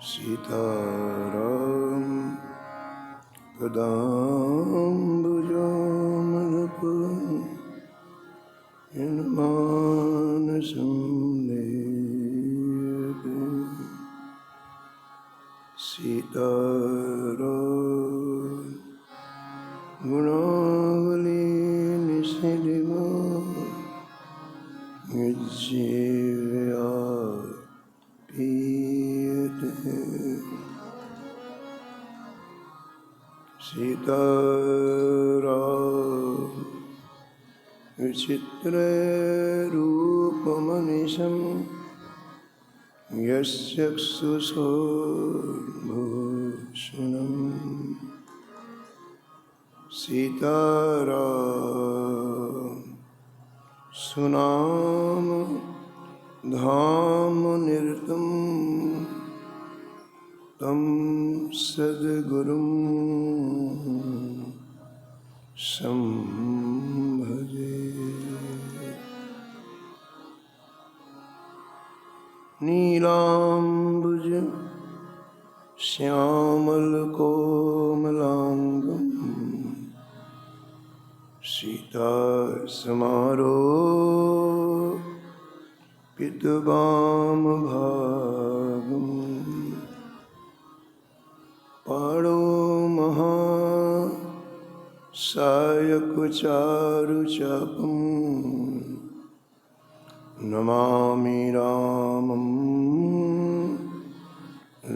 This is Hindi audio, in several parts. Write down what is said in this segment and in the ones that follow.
सीताराम पदाम्बुजोमलपुं मानसं लेके सीताराम गुणावली निषिद्धा जीवया पीयते सीताराम विचित्रे रूपमनिशं यस्य चक्षुषोर्भूषणम् सीताराम सुनाम धाम निरतं तं सद्गुरुं संभजे। नीलाम्बुज श्यामलकोमलांगं सीतासमारोपितवामभागं पाणो महासायकचारुचापं नमामि रामं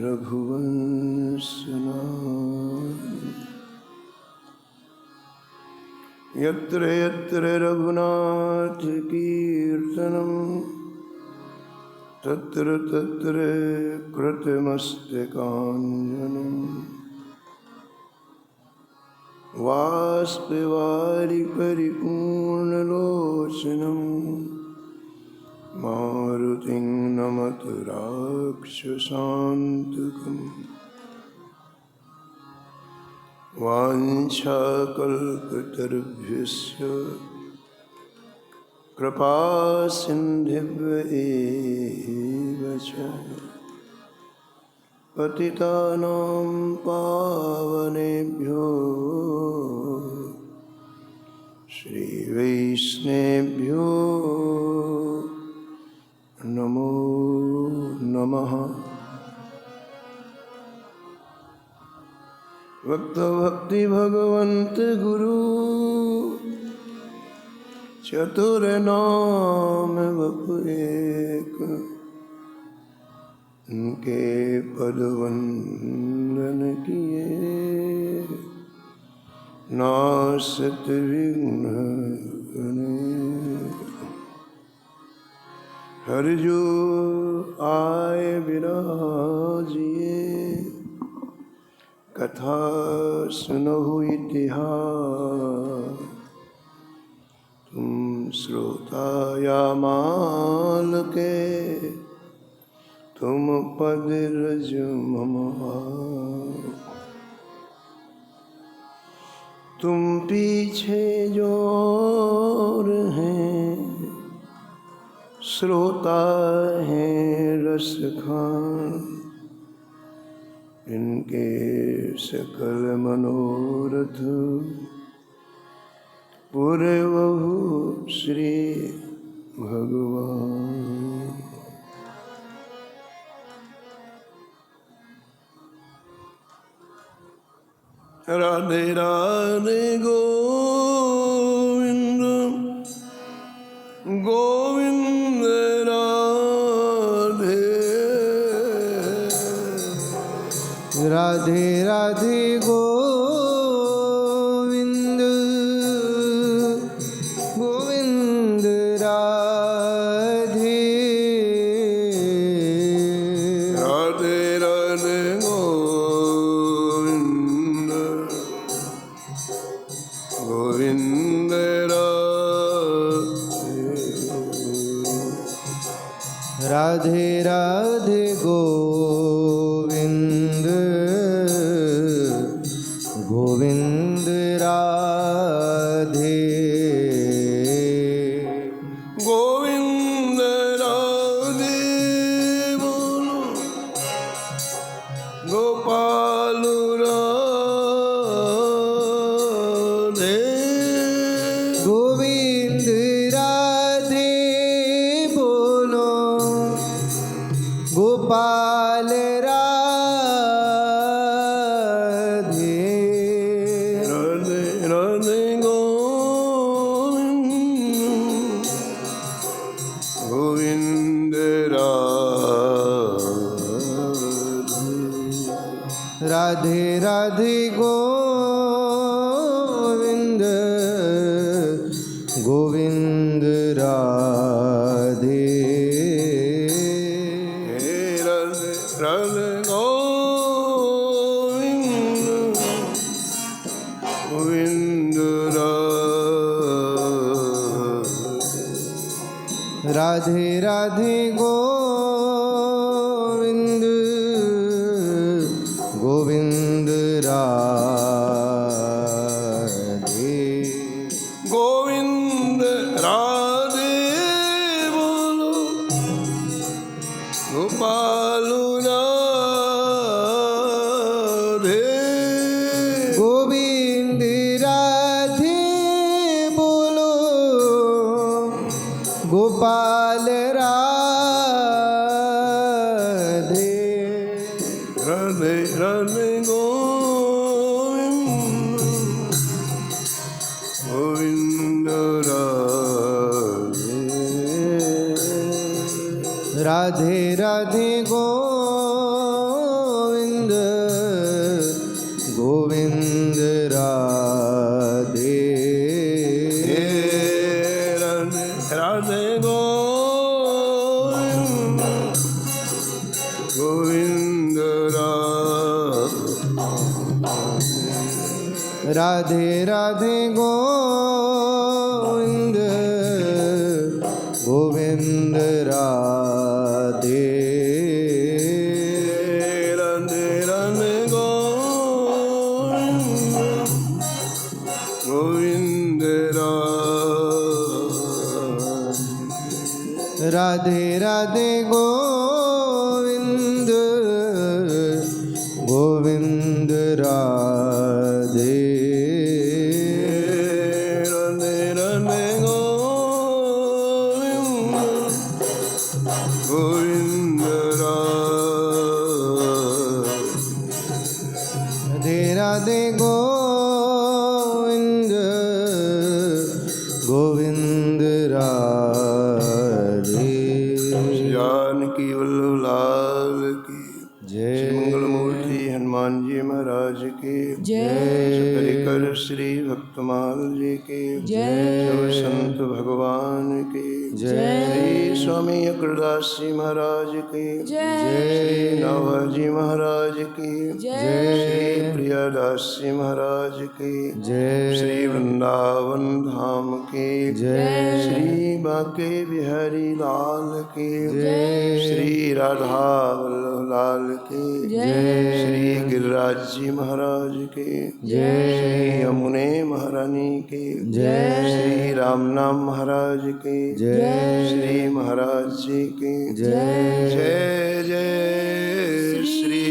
रघुवंशनाथं। यत्र यत्र रघुनाथ कीर्तनं तत्र तत्र कृतमस्तकाञ्जलिं बाष्पवारि परिपूर्णलोचनं मारुतिं नमत राक्षसान्तकम्। वाञ्छाकल्पतरुभ्यश्च कृपासिन्धुभ्येव च पतितानां पावनेभ्यो श्रीवैष्णवेभ्यो नमो नमः। भक्ति भगवंत गुरु चतुर नाम बपु एक, उनके पद वंदन किए नासत विघ्न हर जो आए विराजिए कथा सुनहु इतिहास। तुम श्रोता या माल के तुम पद रज मम। तुम पीछे जोर हैं श्रोता हैं रस खान। इनके सकल मनोरथ पूरे बहु श्री भगवान। राधे राधे गोविंद गोविंद राधे राधे राधे गोविंद गोविंद राधे राधे राधे गोविंद गोविंद राधे राधे गोविंद गोपाल राधे राधे राधे गोविंद राधे राधे गोविंद गोविंद राधे राधे राधे गोविंद गोविंद राधे राधे गोविंद गोविंद राधे गोविंद राधे बोलो गोपाल राधे गोविंद राधे बोलो गोपाल राधे राधे राधे गोविंद राधे राधे राधे गोविंद गोविंद राधे राधे राधे गोविंद गोविंद राधे राधे गोविंद गोविंद राधे राधे राधे गोविंद राधे राधे गोविंद गोविंद राधे राधे राधे गोविंद राधे राधे गोविंद गोविंद राधे जानकी वल्लभ लाल की जय मंगल मूर्ति हनुमान जी महाराज की जय कर श्री भक्तमाल जी की जय सब संत भगवान की जय श्री स्वामी अग्रदास जी महाराज की जय श्री नाभाजी महाराज की जय श्री प्रियादास जी महाराज की जय श्री वृंदावन धाम की जय श्री बांके बिहारी लाल की जय श्री राधा वल्लभ लाल की जय श्री गिरिराज जी महाराज की जय श्री यमुने महारानी की जय श्री रामनाम महाराज की जय श्री महाराज जी की जय जय जय श्री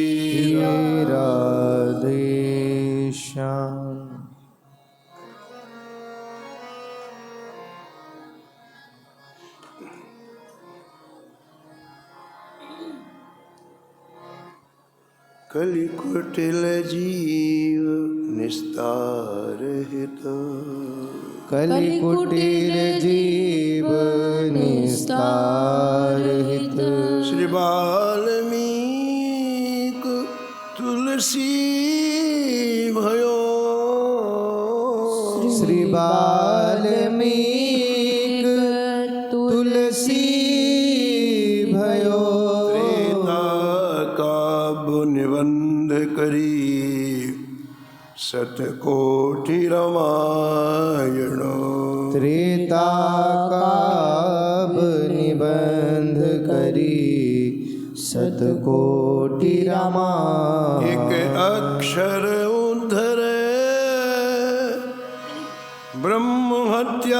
राम। राधे श्याम कलि कुटिल जीव निस्तार हित कलि कुटिल जीव निस्तार हित श्री वाल्मीक तुलसी भयो श्री वाल्मीक तुलसी भयो त्रेता काव्य निबंध करी सतकोटि रामायण त्रेता काव्य निबंध करी सतकोटि रामायण एक अक्षर उद्धर ब्रह्म हत्यादिपरायण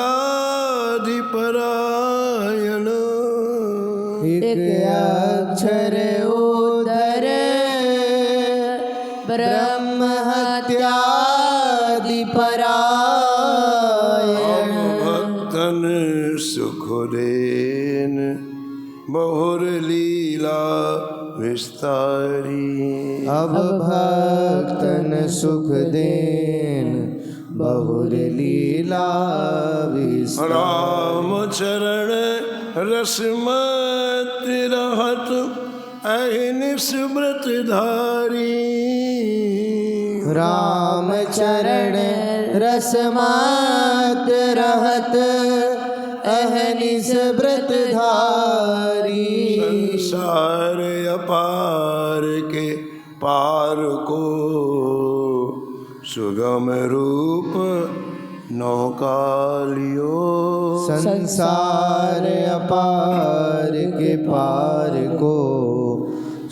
एक अक्षर उदर ब्रह्म हत्यादिपरायण भक्तन सुख देन बहुर लीला विस्तारी। अब भक्तन सुख देन बहुर लीला विस्तार। राम चरण रसमति रहत अहिनिस व्रत धारी। राम चरण रसमात रहत अहनिस व्रत धारी। संसार अपार के पार को सुगम रूप नौकालियो। संसार अपार के पार को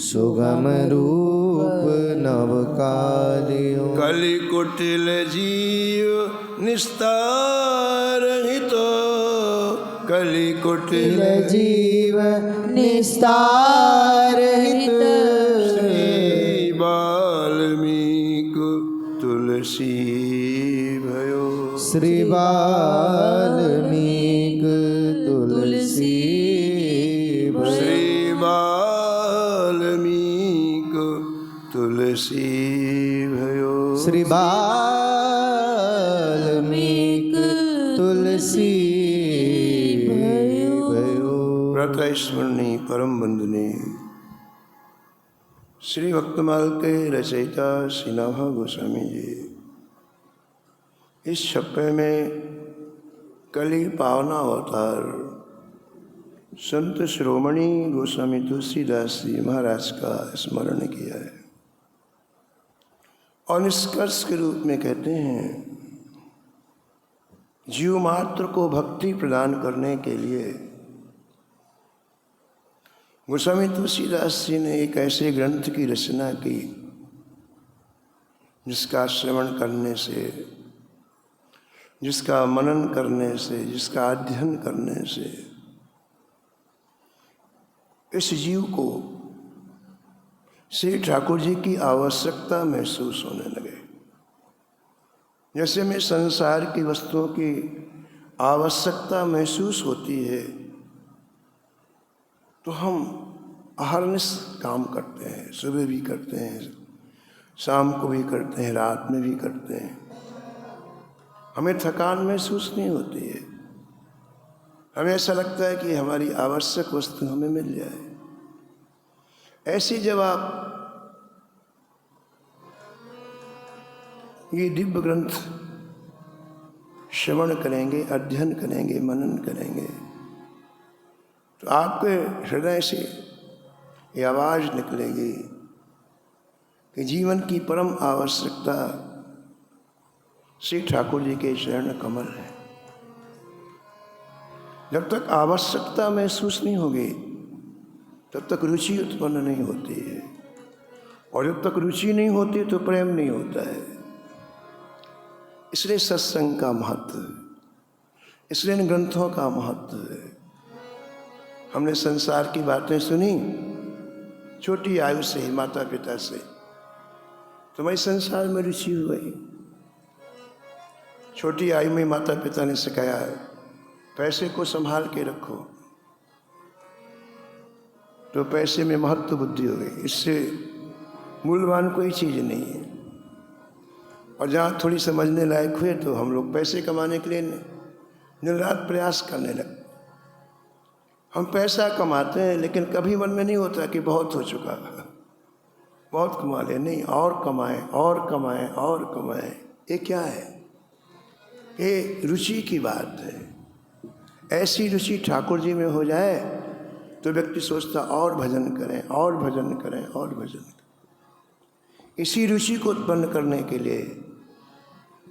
सुगम रूप नवकालियो। कलि कुटिल जीव निस्तार हितो। कलि कुटिल जीव निस्तार हित। श्री वाल्मीकि तुलसी भयो। श्री वाल्मीकि तुलसी भयो। श्री वाल्मीकि तुलसी भयो। श्री वाल्मीकि तुलसी भयो। प्रातः स्मरणीय परम बंधुने श्री भक्तमाल के रचयिता श्री नाभा गोस्वामी जी इस छप्पे में कली पावना अवतार संत शिरोमणि गोस्वामी तुलसीदास जी महाराज का स्मरण किया है और निष्कर्ष के रूप में कहते हैं जीव मात्र को भक्ति प्रदान करने के लिए गोस्वामी तुलसीदास जी ने एक ऐसे ग्रंथ की रचना की जिसका श्रवण करने से, जिसका मनन करने से, जिसका अध्ययन करने से इस जीव को श्री ठाकुर जी की आवश्यकता महसूस होने लगे। जैसे में संसार की वस्तुओं की आवश्यकता महसूस होती है तो हम अहरनिश काम करते हैं, सुबह भी करते हैं, शाम को भी करते हैं, रात में भी करते हैं। हमें थकान महसूस नहीं होती है। हमें ऐसा लगता है कि हमारी आवश्यक वस्तु हमें मिल जाए। ऐसी जब आप ये दिव्य ग्रंथ श्रवण करेंगे, अध्ययन करेंगे, मनन करेंगे तो आपके हृदय से ये आवाज़ निकलेगी कि जीवन की परम आवश्यकता श्री ठाकुर जी के चरण कमल है। जब तक आवश्यकता महसूस नहीं होगी तब तक रुचि उत्पन्न नहीं होती है और जब तक रुचि नहीं होती तो प्रेम नहीं होता है। इसलिए सत्संग का महत्व, इसलिए इन ग्रंथों का महत्व है। हमने संसार की बातें सुनी छोटी आयु से ही माता पिता से, तो मैं संसार में रुचि हो गई। छोटी आयु में माता पिता ने सिखाया पैसे को संभाल के रखो, तो पैसे में महत्व बुद्धि हो गई। इससे मूल्यवान कोई चीज़ नहीं है। और जहाँ थोड़ी समझने लायक हुए तो हम लोग पैसे कमाने के लिए दिन रात प्रयास करने लगे। हम पैसा कमाते हैं लेकिन कभी मन में नहीं होता कि बहुत हो चुका, बहुत कमा ले, नहीं, और कमाएं और कमाएं और कमाएं। ये क्या है? ये रुचि की बात है। ऐसी रुचि ठाकुर जी में हो जाए तो व्यक्ति सोचता और भजन करें और भजन करें और भजन करें। इसी रुचि को उत्पन्न करने के लिए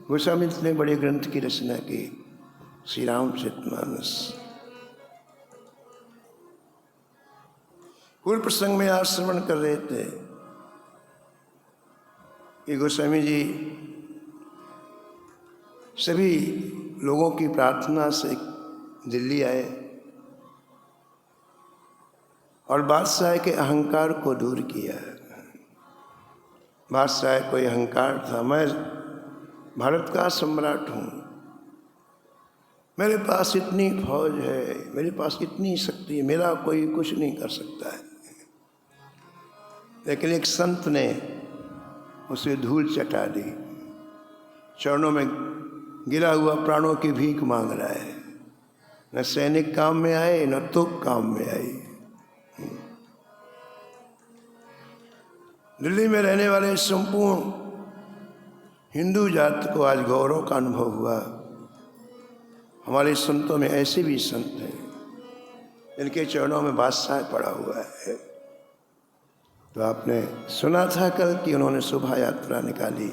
गोस्वामी ने बड़े ग्रंथ की रचना की, श्री रामचरितमानस। पूर्व प्रसंग में आप श्रवण कर रहे थे कि गोस्वामी जी सभी लोगों की प्रार्थना से दिल्ली आए और बादशाह के अहंकार को दूर किया। बादशाह को अहंकार था, मैं भारत का सम्राट हूँ, मेरे पास इतनी फौज है, मेरे पास इतनी शक्ति है, मेरा कोई कुछ नहीं कर सकता है। लेकिन एक संत ने उसे धूल चटा दी, चरणों में गिरा हुआ प्राणों की भीख मांग रहा है। न सैनिक काम में आए, न तोप काम में आई। दिल्ली में रहने वाले संपूर्ण हिंदू जात को आज गौरव का अनुभव हुआ। हमारे संतों में ऐसे भी संत हैं जिनके चरणों में बादशाह पड़ा हुआ है। तो आपने सुना था कल कि उन्होंने शोभा यात्रा निकाली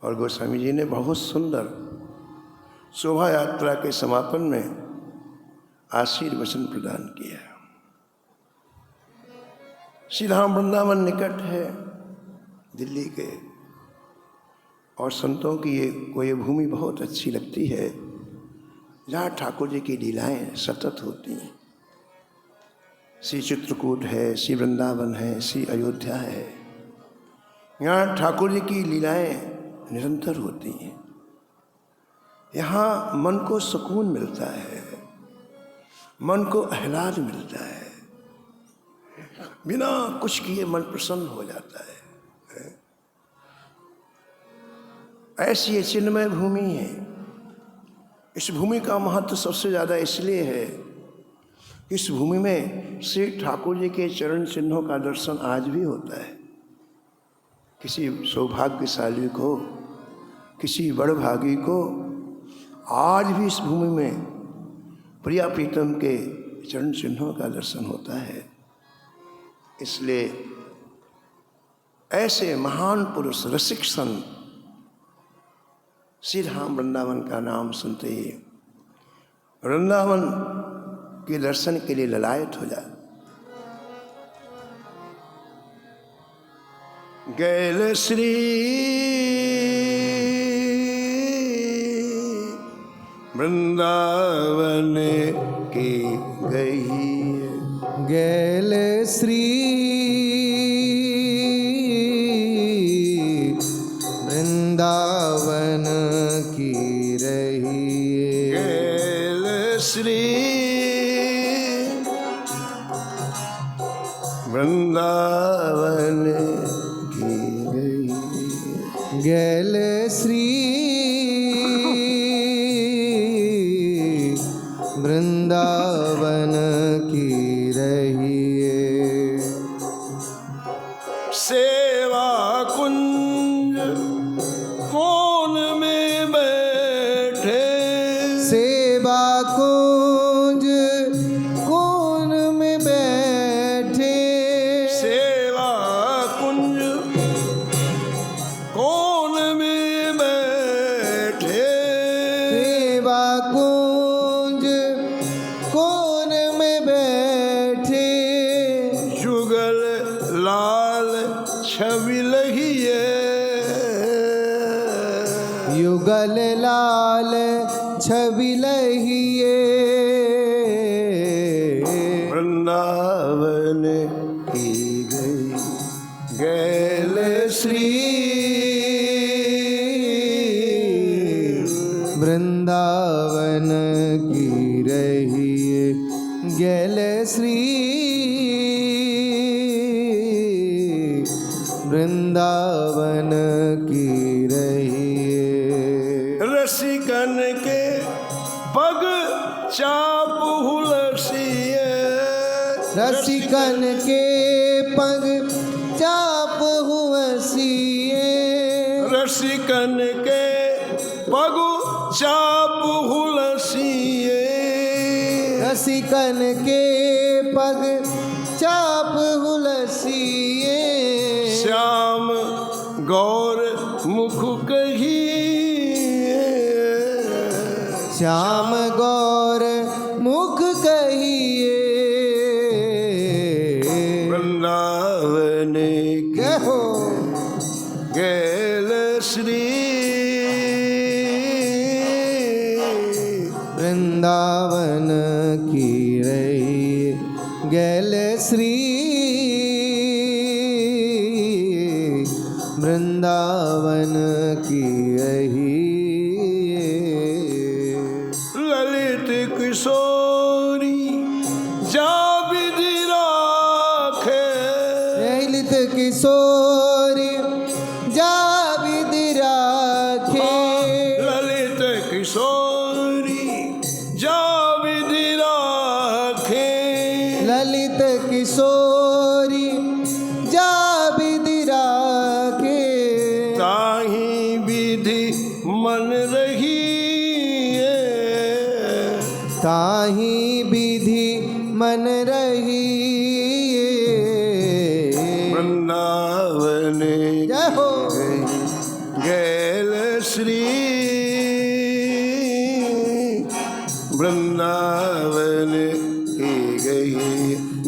और गोस्वामी जी ने बहुत सुंदर शोभा यात्रा के समापन में आशीर्वचन प्रदान किया। श्री धाम वृंदावन निकट है दिल्ली के, और संतों की ये भूमि बहुत अच्छी लगती है जहाँ ठाकुर जी की लीलाएं सतत होती हैं। श्री चित्रकूट है, श्री वृंदावन है, श्री अयोध्या है, यहाँ ठाकुर जी की लीलाएं निरंतर होती हैं। यहाँ मन को सुकून मिलता है, मन को आह्लाद मिलता है, बिना कुछ किए मन प्रसन्न हो जाता है। ऐसी ये चिन्मय भूमि है। इस भूमि का महत्व सबसे ज़्यादा इसलिए है कि इस भूमि में श्री ठाकुर जी के चरण चिन्हों का दर्शन आज भी होता है। किसी सौभाग्यशाली को, किसी बड़भागी को आज भी इस भूमि में प्रिया प्रीतम के चरण चिन्हों का दर्शन होता है। इसलिए ऐसे महान पुरुष रसिक संत श्री धाम वृंदावन का नाम सुनते ही वृंदावन के दर्शन के लिए ललायत हो जाए। गैल श्री वृंदावन की गई, गैल श्री वृंदावन की रही, गैल श्री वृंदावन की गई, गैल श्री वृंदावन की रही। सेवा कुंज कौन में बैठे, सेवा कुंज कौन में बैठे, सेवा कुंज कौन में बैठे, सेवा कुंज कौन में बैठे, जुगल लाल छवि लगिए, युगल लाल छवि लहिए, वृंदावन की गई, गैल श्री वृंदावन की रही, गैल श्री वृंदावन की रही। रसिकन के पग चाप हुलसिए, रसिकन के पग चाप हुअसिए, रसिकन के पग चाप हुलसिए, रसिकन के पग चाप हुलसिए, श्याम गौर मुख कहिए, श्याम गौर मुख कहिए, वृंदावन की कहो गैल श्री वृंदावन की रही, गैल श्री वृंदावन की रही। ललित किशोरी जा विधि राखे, ललित किशोरी जाविद राखे। ललित किशोरी जाविद राखे। ललित किशोरी जाविद राखे। ताहि विधि मन रही ताहि विधि मन रही। वृंदावन जय हो। गैल श्री वृंदावन की गई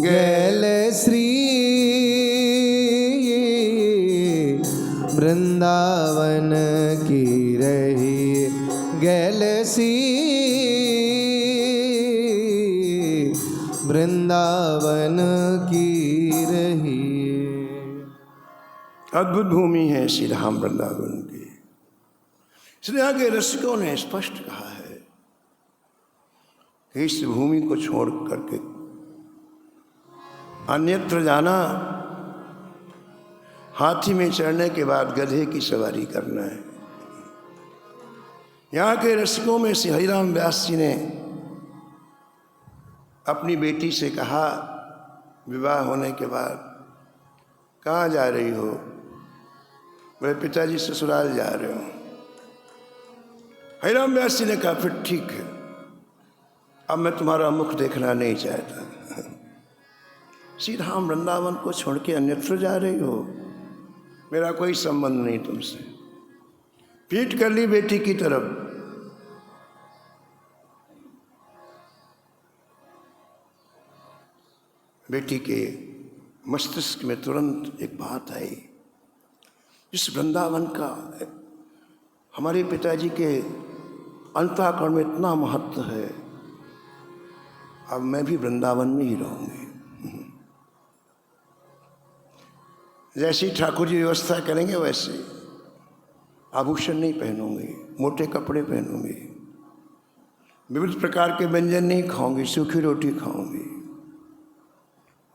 गैल श्री वृंदावन की रही। गैल श्री वृंदावन की रही। अद्भुत भूमि है श्री राम वृंदावन की। इसलिए आगे रसिकों ने स्पष्ट कहा है कि इस भूमि को छोड़ करके अन्यत्र जाना, हाथी में चढ़ने के बाद गधे की सवारी करना है। यहाँ के रसिकों में श्री हरिराम व्यास जी ने अपनी बेटी से कहा विवाह होने के बाद, कहाँ जा रही हो? मेरे पिताजी ससुराल जा रहे हो। हरिराम व्यास जी ने कहा फिर ठीक है, अब मैं तुम्हारा मुख देखना नहीं चाहता। श्री राम वृंदावन को छोड़ के अन्यत्र जा रही हो? मेरा कोई संबंध नहीं तुमसे। पीठ कर ली बेटी की तरफ। बेटी के मस्तिष्क में तुरंत एक बात आई, इस वृंदावन का हमारे पिताजी के अंतःकरण में इतना महत्व है, अब मैं भी वृंदावन में ही रहूंगी। जैसी ठाकुर जी व्यवस्था करेंगे वैसे आभूषण नहीं पहनूंगी, मोटे कपड़े पहनूंगी, विविध प्रकार के व्यंजन नहीं खाऊंगी, सूखी रोटी खाऊंगी।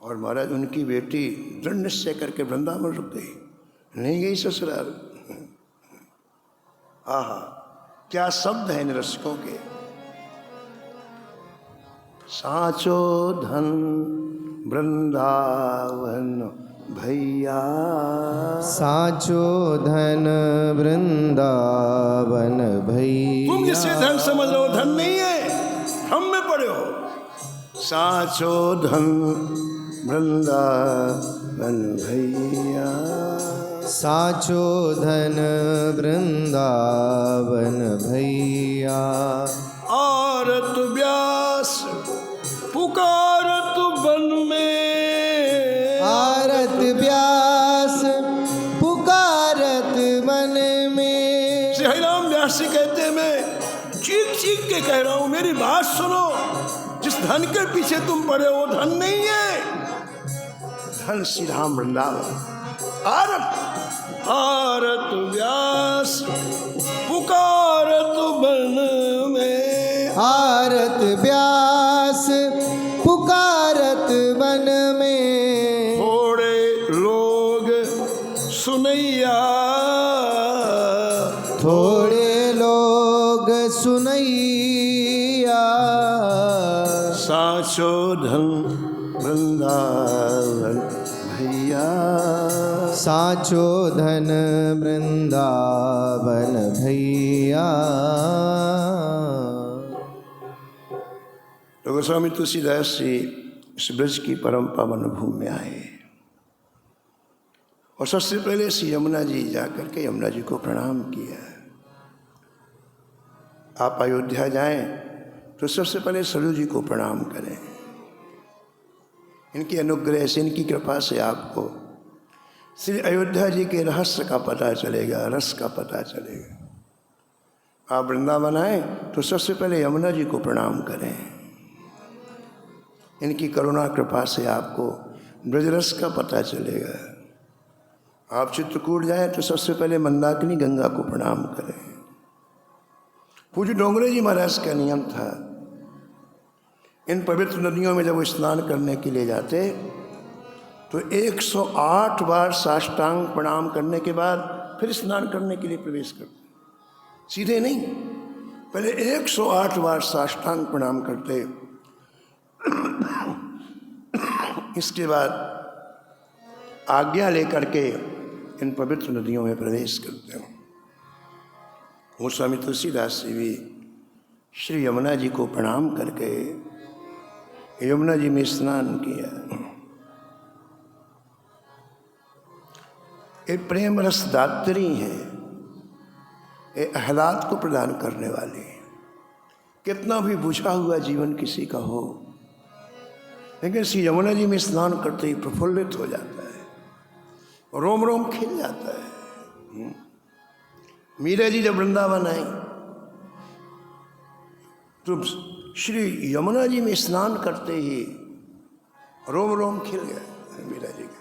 और महाराज उनकी बेटी दृढ़ निश्चय करके वृंदावन रुक गई, नहीं गई ससुराल। आहा, क्या शब्द है इन रसिकों के। साचो धन वृंदावन भैया। साचो धन वृंदावन भैया। तुम जिसे धन समझ लो धन नहीं है, हम में पड़े हो। साचो धन वृंदावन भैया। साचो धन वृंदावन भैया। आरत व्यास पुकारत बन में। आरत व्यास पुकारत मन में। श्री हरिराम व्यास जी कहते हैं मैं चीख चीख के कह रहा हूं, मेरी बात सुनो। जिस धन के पीछे तुम पड़े हो धन नहीं है, धन श्री राम वृंदावन। आरत व्यास पुकारत बन में। आरत व्यास पुकारत बन में। थोड़े लोग सुनैया। थोड़े लोग सुनैया। साचो धन वृंदावन भैया। साचो धन वृंदावन भैया। तो गोस्वामी तुलसीदास जी इस ब्रज की परम पावन भूमि में आए और सबसे पहले श्री यमुना जी जाकर के यमुना जी को प्रणाम किया। आप अयोध्या जाएं तो सबसे पहले सरयू जी को प्रणाम करें। इनकी अनुग्रह से, इनकी कृपा से आपको श्री अयोध्या जी के रहस्य का पता चलेगा, रस का पता चलेगा। आप वृंदावन आए तो सबसे पहले यमुना जी को प्रणाम करें। इनकी करुणा कृपा से आपको ब्रजरस का पता चलेगा। आप चित्रकूट जाएं तो सबसे पहले मंदाकिनी गंगा को प्रणाम करें। पूज्य डोंगरे जी महाराज का नियम था, इन पवित्र नदियों में जब वो स्नान करने के लिए जाते तो 108 बार साष्टांग प्रणाम करने के बाद फिर स्नान करने के लिए प्रवेश करते, सीधे नहीं, पहले 108 बार साष्टांग प्रणाम करते, इसके बाद आज्ञा लेकर के इन पवित्र नदियों में प्रवेश करते हैं। गोस्वामी तुलसीदास जी भी श्री यमुना जी को प्रणाम करके यमुना जी में स्नान किया। ये प्रेम रस दात्री है, ये आह्लाद को प्रदान करने वाली है। कितना भी बुझा हुआ जीवन किसी का हो, लेकिन श्री यमुना जी में स्नान करते ही प्रफुल्लित हो जाता है, रोम रोम खिल जाता है। मीरा जी जब वृंदावन आई तो श्री यमुना जी में स्नान करते ही रोम रोम खिल गया मीरा जी का।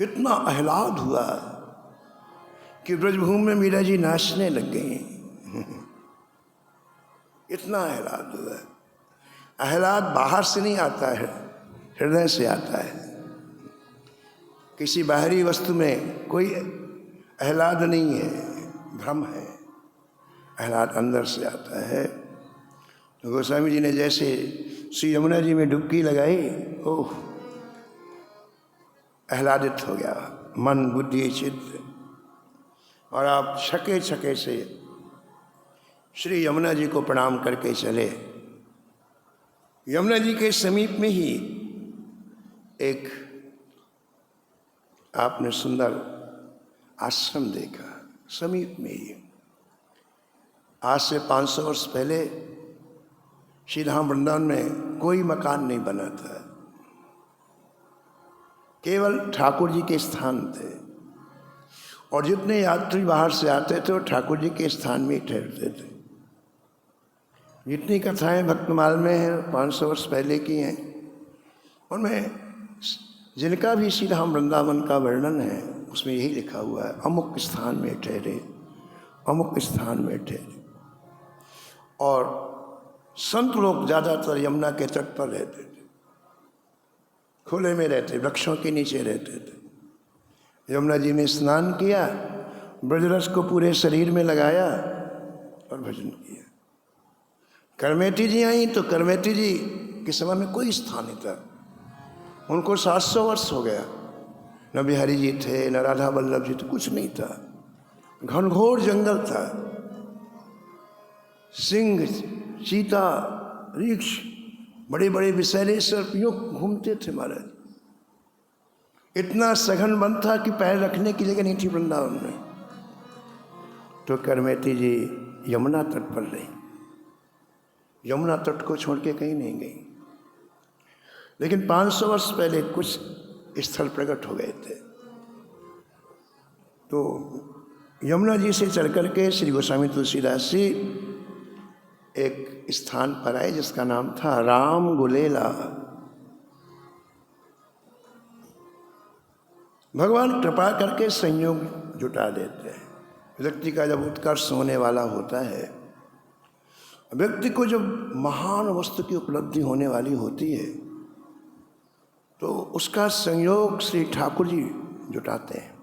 इतना आह्लाद हुआ कि ब्रजभूमि में मीरा जी नाचने लग गई। इतना आह्लाद हुआ। आह्लाद बाहर से नहीं आता है, हृदय से आता है। किसी बाहरी वस्तु में कोई आह्लाद नहीं है, भ्रम है। आह्लाद अंदर से आता है। तो गोस्वामी जी ने जैसे श्री यमुना जी में डुबकी लगाई, ओह, आह्लादित हो गया मन बुद्धि चित्त, और आप छके छके से श्री यमुना जी को प्रणाम करके चले। यमुना जी के समीप में ही एक आपने सुंदर आश्रम देखा, समीप में ही। आज से 500 वर्ष पहले श्री धाम वृंदावन में कोई मकान नहीं बना था, केवल ठाकुर जी के स्थान थे, और जितने यात्री बाहर से आते थे वो ठाकुर जी के स्थान में ही ठहरते थे। जितनी कथाएं भक्तमाल में हैं 500 वर्ष पहले की हैं, उनमें जिनका भी श्री धाम वृंदावन का वर्णन है उसमें यही लिखा हुआ है, अमुक स्थान में ठहरे, अमुक स्थान में ठहरे। और संत लोग ज़्यादातर यमुना के तट पर रहते थे, खुले में रहते, वृक्षों के नीचे रहते थे। यमुना जी में स्नान किया, ब्रजरस को पूरे शरीर में लगाया और भजन किया। करमेटी जी आई तो करमेटी जी के समय में कोई स्थान नहीं था, उनको 700 वर्ष हो गया। न बिहारी जी थे, न राधा वल्लभ जी थे, कुछ नहीं था, घनघोर जंगल था। सिंह, चीता, रीछ, बड़े बड़े विषैले सर्प यूं घूमते थे महाराज। इतना सघन वन था कि पैर रखने की जगह नहीं थी वृंदावन में। तो करमेती जी यमुना तट पर रही, यमुना तट को छोड़ के कहीं नहीं गई। लेकिन 500 वर्ष पहले कुछ स्थल प्रकट हो गए थे। तो यमुना जी से चल करके श्री गोस्वामी तुलसीदास जी एक स्थान पर आए जिसका नाम था राम गुलेला। भगवान कृपा करके संयोग जुटा देते हैं। व्यक्ति का जब उत्कर्ष होने वाला होता है, व्यक्ति को जब महान वस्तु की उपलब्धि होने वाली होती है, तो उसका संयोग श्री ठाकुर जी जुटाते हैं।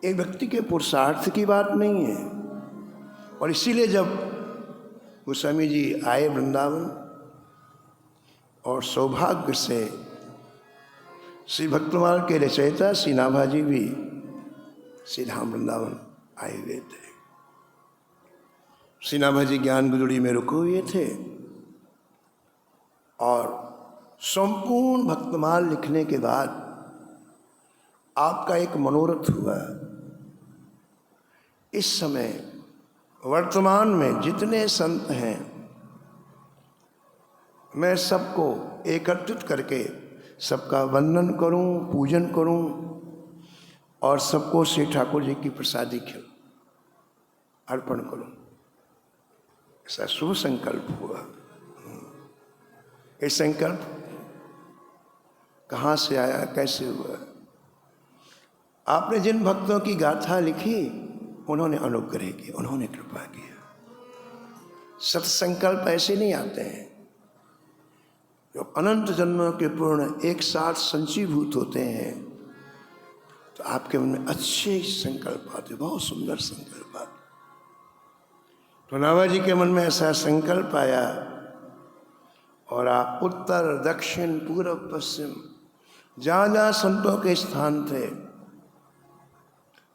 एक व्यक्ति के पुरुषार्थ की बात नहीं है। और इसीलिए जब गोस्वामी जी आए वृंदावन, और सौभाग्य से श्री भक्तमाल के रचयिता श्री नाभाजी भी श्री धाम वृंदावन आए हुए थे। श्री नाभाजी ज्ञान गुदड़ी में रुके हुए थे, और संपूर्ण भक्तमाल लिखने के बाद आपका एक मनोरथ हुआ। इस समय वर्तमान में जितने संत हैं, मैं सबको एकत्रित करके सबका वंदन करूं, पूजन करूं, और सबको श्री ठाकुर जी की प्रसादी अर्पण करूं। ऐसा शुभ संकल्प हुआ। ये संकल्प कहाँ से आया, कैसे हुआ? आपने जिन भक्तों की गाथा लिखी, उन्होंने अनुग्रह किया, उन्होंने कृपा किया। सत्संकल्प ऐसे नहीं आते हैं। जब अनंत जन्मों के पूर्ण एक साथ संजीभूत होते हैं तो आपके मन में अच्छे संकल्प आते, बहुत सुंदर संकल्प आते। तो नाभा जी के मन में ऐसा संकल्प आया और आप उत्तर दक्षिण पूर्व पश्चिम जहाँ जहाँ संतों के स्थान थे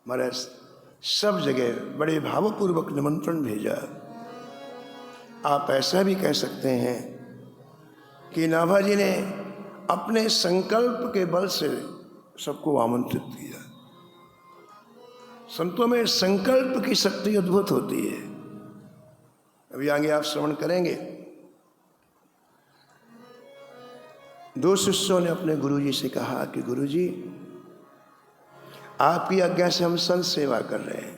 महाराज सब जगह बड़े भावपूर्वक निमंत्रण भेजा। आप ऐसा भी कह सकते हैं कि नाभा जी ने अपने संकल्प के बल से सबको आमंत्रित किया। संतों में संकल्प की शक्ति अद्भुत होती है। अभी आगे आप श्रवण करेंगे, दो शिष्यों ने अपने गुरुजी से कहा कि गुरुजी आपकी आज्ञा से हम संत सेवा कर रहे हैं,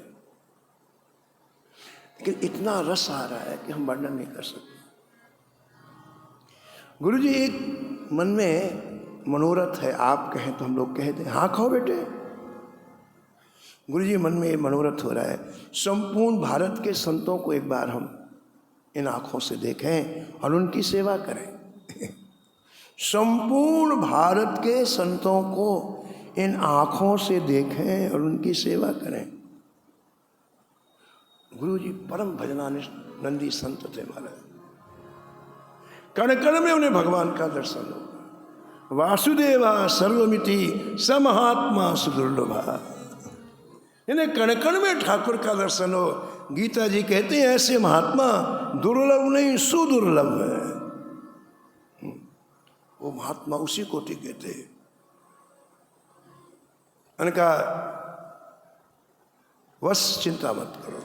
लेकिन इतना रस आ रहा है कि हम वर्णन नहीं कर सकते। गुरुजी एक मन में मनोरथ है, आप कहें तो हम लोग कह दें, हाँ खाओ बेटे। गुरुजी मन में ये मनोरथ हो रहा है, संपूर्ण भारत के संतों को एक बार हम इन आँखों से देखें और उनकी सेवा करें। संपूर्ण भारत के संतों को इन आँखों से देखें और उनकी सेवा करें। गुरुजी परम भजनानंदी संत थे महाराज, कण कण में उन्हें भगवान का दर्शन होगा। वासुदेवा सर्वमिति समहात्मा सुदुर्लभा, इन्हें कण कण में ठाकुर का दर्शन हो। गीता जी कहते हैं ऐसे महात्मा दुर्लभ नहीं सुदुर्लभ है। वो महात्मा उसी कोटि के थे। उनका बस चिंता मत करो,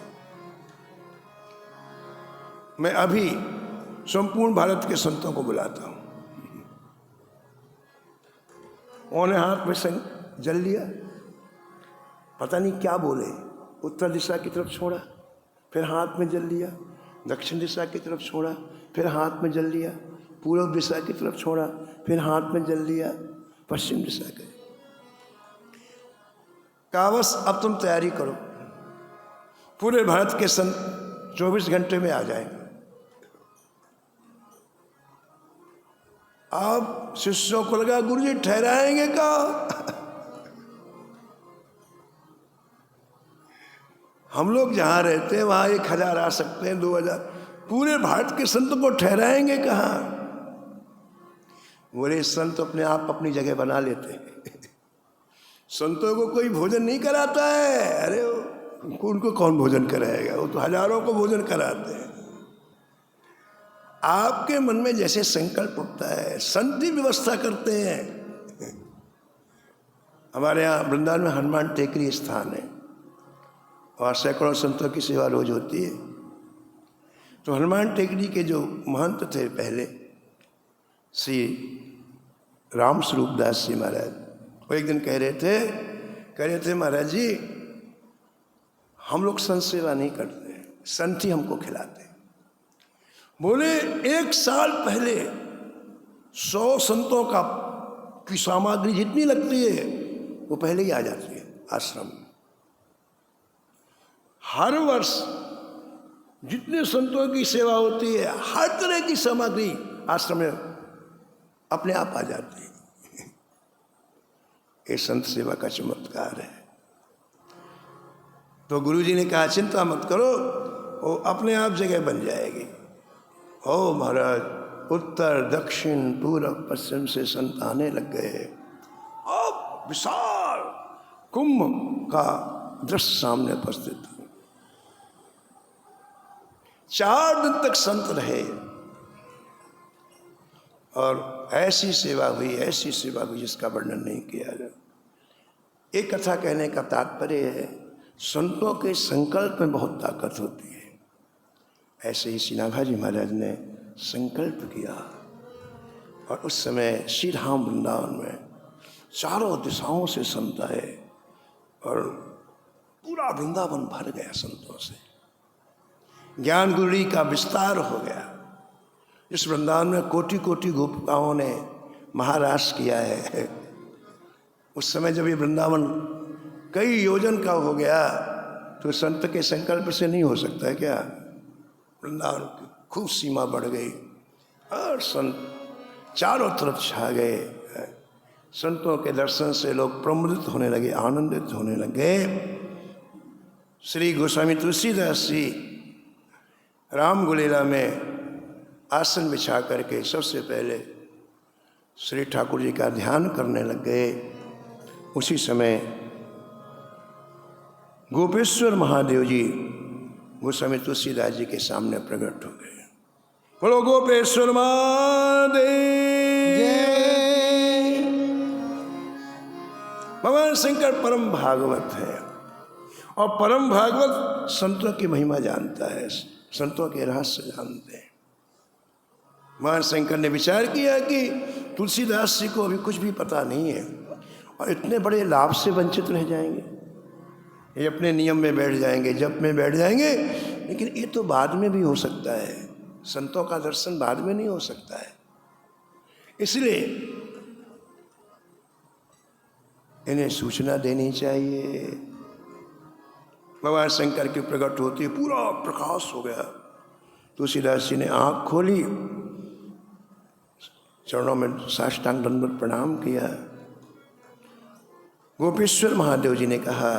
मैं अभी संपूर्ण भारत के संतों को बुलाता हूं। उन्होंने हाथ में संग जल लिया, पता नहीं क्या बोले, उत्तर दिशा की तरफ छोड़ा, फिर हाथ में जल लिया, दक्षिण दिशा की तरफ छोड़ा, फिर हाथ में जल लिया, पूर्व दिशा की तरफ छोड़ा, फिर हाथ में जल लिया, पश्चिम दिशा के। कहा बस अब तुम तैयारी करो, पूरे भारत के संत 24 घंटे में आ जाएंगे। अब शिष्यों को लगा गुरुजी ठहराएंगे का? हम लोग जहां रहते हैं वहां 1000 आ सकते हैं, 2000, पूरे भारत के संत को ठहराएंगे कहाँ? बोले संत अपने आप अपनी जगह बना लेते हैं। संतों को कोई भोजन नहीं कराता है। अरे उनको कौन भोजन कराएगा, वो तो हजारों को भोजन कराते हैं। आपके मन में जैसे संकल्प उठता है, संत ही व्यवस्था करते हैं। हमारे यहाँ वृंदावन में हनुमान टेकरी स्थान है और सैकड़ों संतों की सेवा रोज होती है। तो हनुमान टेकरी के जो महंत थे पहले, श्री राम स्वरूप दास जी महाराज, वो एक दिन कह रहे थे महाराज जी हम लोग संत सेवा नहीं करते, संत ही हमको खिलाते। बोले 1 साल पहले 100 संतों की सामग्री जितनी लगती है वो पहले ही आ जाती है आश्रम में। हर वर्ष जितने संतों की सेवा होती है, हर तरह की सामग्री आश्रम में अपने आप आ जाती है। ये संत सेवा का चमत्कार है। तो गुरुजी ने कहा चिंता मत करो, वो अपने आप जगह बन जाएगी। ओ महाराज, उत्तर दक्षिण पूर्व पश्चिम से संत आने लग गए। अब विशाल कुंभ का दृश्य सामने उपस्थित था। 4 दिन तक संत रहे और ऐसी सेवा हुई जिसका वर्णन नहीं किया जाए। एक कथा कहने का तात्पर्य है, संतों के संकल्प में बहुत ताकत होती है। ऐसे ही श्री नाभा जी महाराज ने संकल्प किया और उस समय श्री राम वृंदावन में चारों दिशाओं से संत आए और पूरा वृंदावन भर गया संतों से। ज्ञान गुरुड़ी का विस्तार हो गया। इस वृंदावन में कोटि कोटि गोपिकाओं ने महारास किया है। उस समय जब ये वृंदावन कई योजन का हो गया तो संत के संकल्प से नहीं हो सकता है क्या? वृंदावन की खूब सीमा बढ़ गई और संत चारों तरफ छा गए। संतों के दर्शन से लोग प्रमुदित होने लगे, आनंदित होने लगे। श्री गोस्वामी तुलसीदास जी रामगुलीला में आसन बिछा करके सबसे पहले श्री ठाकुर जी का ध्यान करने लग गए। उसी समय गोपेश्वर महादेव जी गोस्वामी तुलसीदास जी के सामने प्रकट हो गए। बोलो गोपेश्वर महादेव जय। भगवान शंकर परम भागवत है और परम भागवत संतों की महिमा जानता है, संतों के रहस्य जानते हैं। भगवान शंकर ने विचार किया कि तुलसीदास जी को अभी कुछ भी पता नहीं है और इतने बड़े लाभ से वंचित रह जाएंगे। ये अपने नियम में बैठ जाएंगे, जप में बैठ जाएंगे, लेकिन ये तो बाद में भी हो सकता है। संतों का दर्शन बाद में नहीं हो सकता है। इसलिए इन्हें सूचना देनी चाहिए। भगवान शंकर की प्रकट होती पूरा प्रकाश हो गया। तुलसीदास जी ने आँख खोली, चरणों में साष्टांग दंडवत प्रणाम किया। गोपेश्वर महादेव जी ने कहा,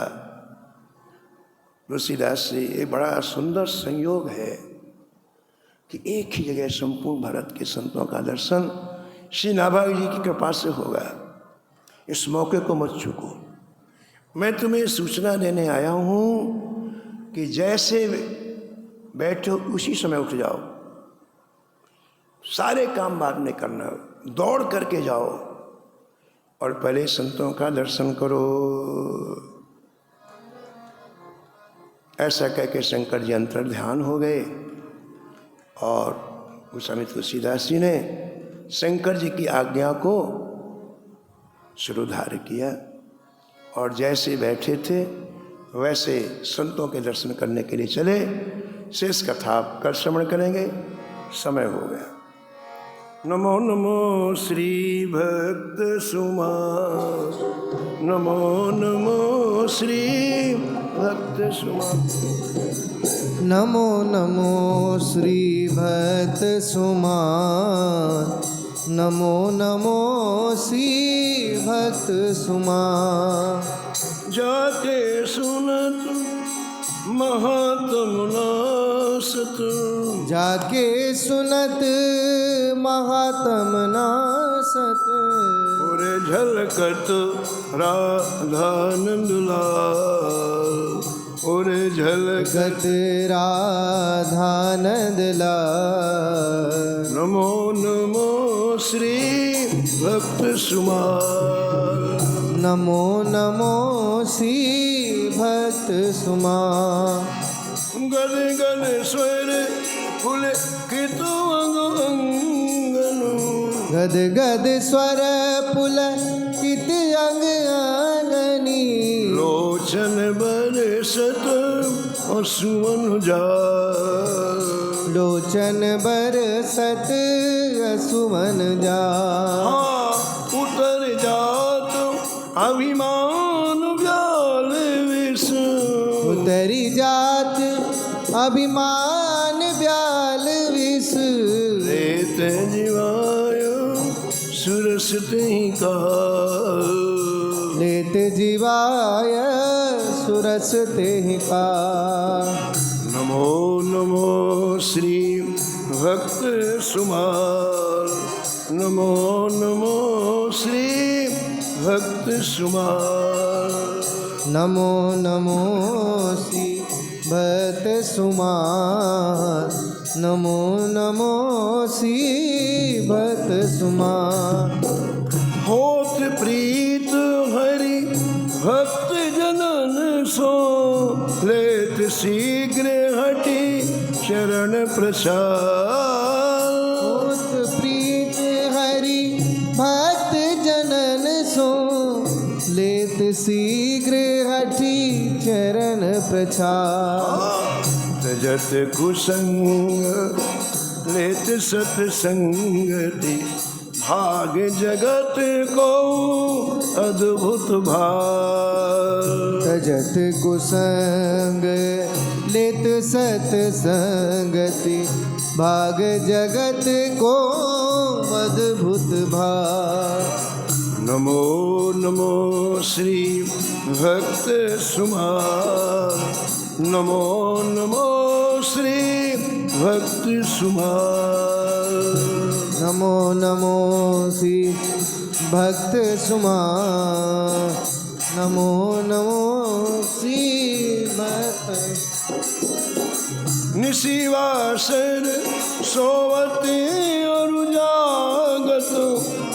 तुलसीदास जी ये बड़ा सुंदर संयोग है कि एक ही जगह संपूर्ण भारत के संतों का दर्शन श्री नाभाग जी की कृपा से होगा। इस मौके को मत चूको। मैं तुम्हें सूचना देने आया हूँ कि जैसे बैठो उसी समय उठ जाओ, सारे काम बाद में करना, दौड़ करके जाओ और पहले संतों का दर्शन करो। ऐसा कह के शंकर जी अंतर ध्यान हो गए और गोस्वामी तुलसीदास जी ने शंकर जी की आज्ञा को शिरोधार्य किया और जैसे बैठे थे वैसे संतों के दर्शन करने के लिए चले। शेष कथा आप कल श्रवण करेंगे, समय हो गया। नमो नमो श्री भक्त सुमा, नमो नमो श्री भक्त सुमा, नमो नमो श्री भक्त सुमान, नमो नमो श्री भक्त सुमान। जाके सुनत महात्म नासत, जाके सुनत महात्म नासत, और झलकत राधानंद लाल, और झलकत गत राधानंद लाल। नमो नमो श्री भक्त सुमाल, नमो नमो श्री भक्त सुमान। गद गद स्वर फुल कितु अंगनु, गद गद स्वर पुलकित अंग आंगनी, लोचन बरसत असुवन जाल, लोचन बरसत असुवन जाल। हाँ उतर जात अभिमान व्याल विष, उतरी जात अभिमान ब्याल विष, लेत जीवाय सुरसते ही का, लेत जीवाय सुरस ते का। नमो नमो श्री भक्त सुमाल, नमो नमो श्री भक्त सुमाल, नमो नमो श्री भक्त सुमान, नमो नमो श्री भक्त सुमान। होत प्रीत हरि भक्त जनन सो, लेत शीघ्र हटि चरण प्रसाद, होत प्रीत हरि भक्त जनन सो, लेत शीघ्र हठि चरण प्रसाद। तजत कुसंग लेत सत्संगति, भाग जगत को अद्भुत भाग, तजत कुसंग लेत सत्संगति, भाग जगत को अद्भुत भाव। नमो नमो श्री भक्त सुमार, नमो नमो श्री भक्त सुमार, नमो नमो श्री भक्त सुमार, नमो नमो श्री भक्त। निशिवासर सोवते और जागत,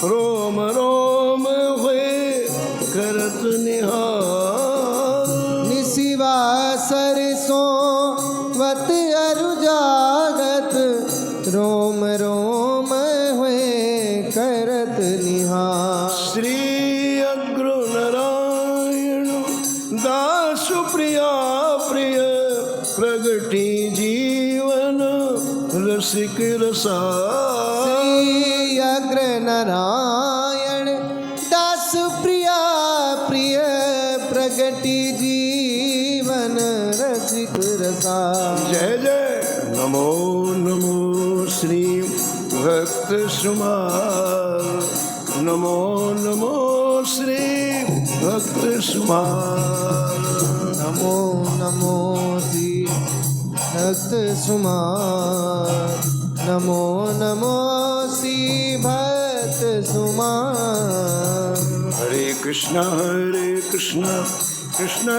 रोम रोम हुए करत निहार। निशिवा सरसो वत अरु जागत, रोम रोम हुए करत निहार। श्री अग्र नारायण दास प्रिया प्रिय, प्रगति जीवन रसिक रसार। श्री अग्र नारायण दास प्रिया प्रिय, प्रगति जीवन रसिक रसार। जय जय नमो नमो श्री भक्त सुमार, नमो नमो श्री भक्त सुमार, नमो नमो श्री भक्त सुमार, नमो नमो श्री भक्त सुमार। हरे कृष्णा कृष्ण